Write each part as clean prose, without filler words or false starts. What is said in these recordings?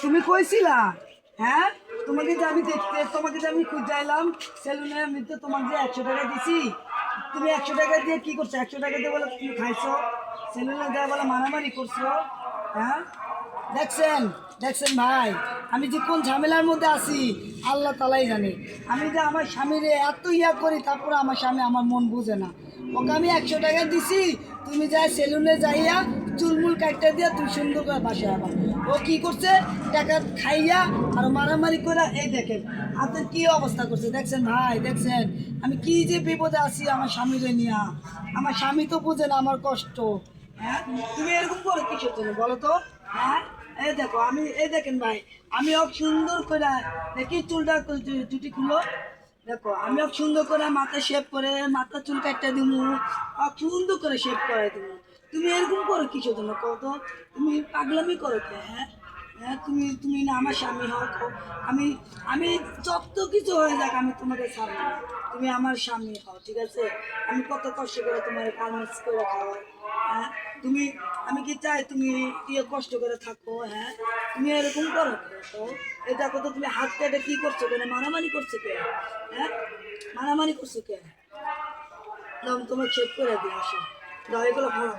তুমি কইছিলা হ্যাঁ তোমাকে যে আমি দেখতে তোমাকে যে আমি খুঁজাইলাম সেলুনে আমি তো তোমাকে যে 100 টাকা দিছি তুমি 100 টাকা দিয়ে কি করছো 100 টাকা দিয়ে বলে তুমি খাইছো সেলুনে যা বলে মারামারি করছো হ্যাঁ দেখছেন দেখছেন ভাই আমি যে কোন ঝামেলার মধ্যে আছি আল্লাহ তালাই জানে আমি যে আমার স্বামীরে এত ইয়া করি তারপরে আমার স্বামী আমার মন বুঝে না ওকে আমি 100 টাকা দিছি তুমি যাই সেলুনে যাইয়া চুলমুল কাটতে দিয়া তুমি সুন্দর করে বাসে আবার ও কি করছে টাকা খাইয়া আর মারামারি করে এই দেখেন আপনার কি অবস্থা করছে দেখছেন ভাই দেখছেন আমি কি যে বিপদে আছি আমার স্বামীরে নিয়া আমার স্বামী তো বুঝে না আমার কষ্ট হ্যাঁ তুমি এরকম করো কিসের জন্য বলো তো হ্যাঁ এই দেখো আমি এই দেখেন ভাই আমি ওকে সুন্দর করে দেখি চুলটা চুটি খুলো দেখো আমি ওকে সুন্দর করে মাথা শেভ করে মাথা চুল কাটতে দিমু ওকে সুন্দর করে শেভ করে দিমু তুমি এরকম করো কিসের জন্য কত তুমি পাগলামি করো কে হ্যাঁ হ্যাঁ তুমি তুমি না আমার স্বামী হও আমি আমি যত কিছু হয়ে যাক আমি তোমাকে ছাড়বো না তুমি আমার স্বামী হও ঠিক আছে আমি কত কষ্ট করে তোমার কাজ করে খাওয়াই হ্যাঁ তুমি আমি কি চাই তুমি ইয়ে কষ্ট করে থাকো হ্যাঁ তুমি এরকম করো তো এটা কত তুমি হাত কেটে কি করছো কেন মারামারি করছো কে হ্যাঁ মারামারি করছো কে দাম তোমার চেক করে দিয়ে আসো দাও এগুলো ভালো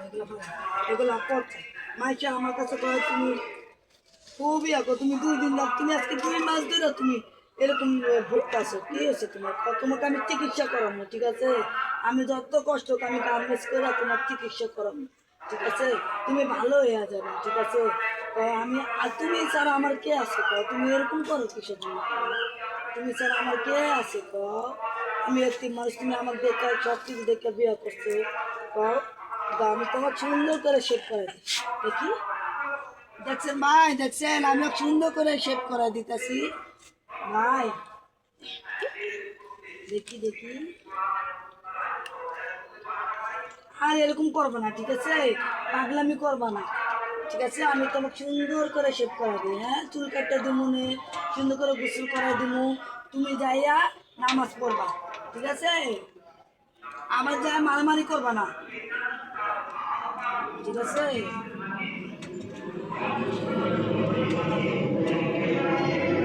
এগুলো করছে মাইকে আমার কাছে কয় তুমি খুবই আগো তুমি 2 দিন দাও তুমি আজকে 2 মাস ধরে তুমি এরকম ভুগতেছো কি হয়েছে তোমার তোমাকে আমি চিকিৎসা করাবো ঠিক আছে আমি যত কষ্ট আমি গার্মেন্টস করে তোমার চিকিৎসা করাবো ঠিক আছে তুমি ভালো হয়ে যাবে ঠিক আছে আমি আর তুমি ছাড়া আমার কে আছে তুমি এরকম করো কিসের জন্য তুমি ছাড়া আমার কে আছে আমি একটি মানুষ তুমি আমার দেখে সব কিছু দেখে বিয়ে করছো আমি তোমার সুন্দর করে শেভ করে দিই দেখি দেখছেন ভাই দেখছেন আমি সুন্দর করে শেভ করে দিতেছি ভাই দেখি দেখি আর এরকম করবো না ঠিক আছে পাগলামি করবো না ঠিক আছে আমি তোমাকে সুন্দর করে শেভ করে দিই হ্যাঁ চুল কাটতে দিমু নে সুন্দর করে গোসল করে দিমু তুমি যাইয়া নামাজ পড়বা ঠিক আছে আমার যা মারামারি করবা না ঠিক আছে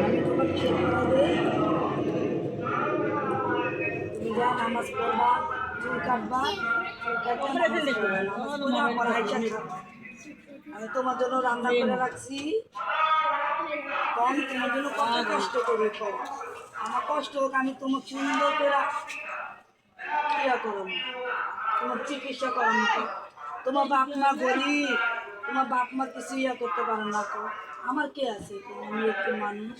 আমি তোমাকে শেভ করে দিই তুমি যা নামাজ পড়বা চুল কাটবা আমি তোমার জন্য রান্না করে রাখছি কম তোমার জন্য কত কষ্ট করি আমার কষ্ট হোক আমি তোমার সুন্দর করে ইয়া করো তোমার চিকিৎসা করানো তোমার বাপ মা গরিব তোমার বাপ মা কিছু ইয়া করতে পারো না তো আমার কে আছে আমি একটু মানুষ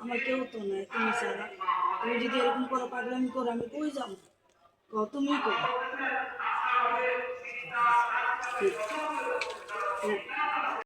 আমার কেউ তো নাই তুমি ছাড়া তুমি যদি এরকম করো পাগলামি করো আমি কই যাবো তুমি করো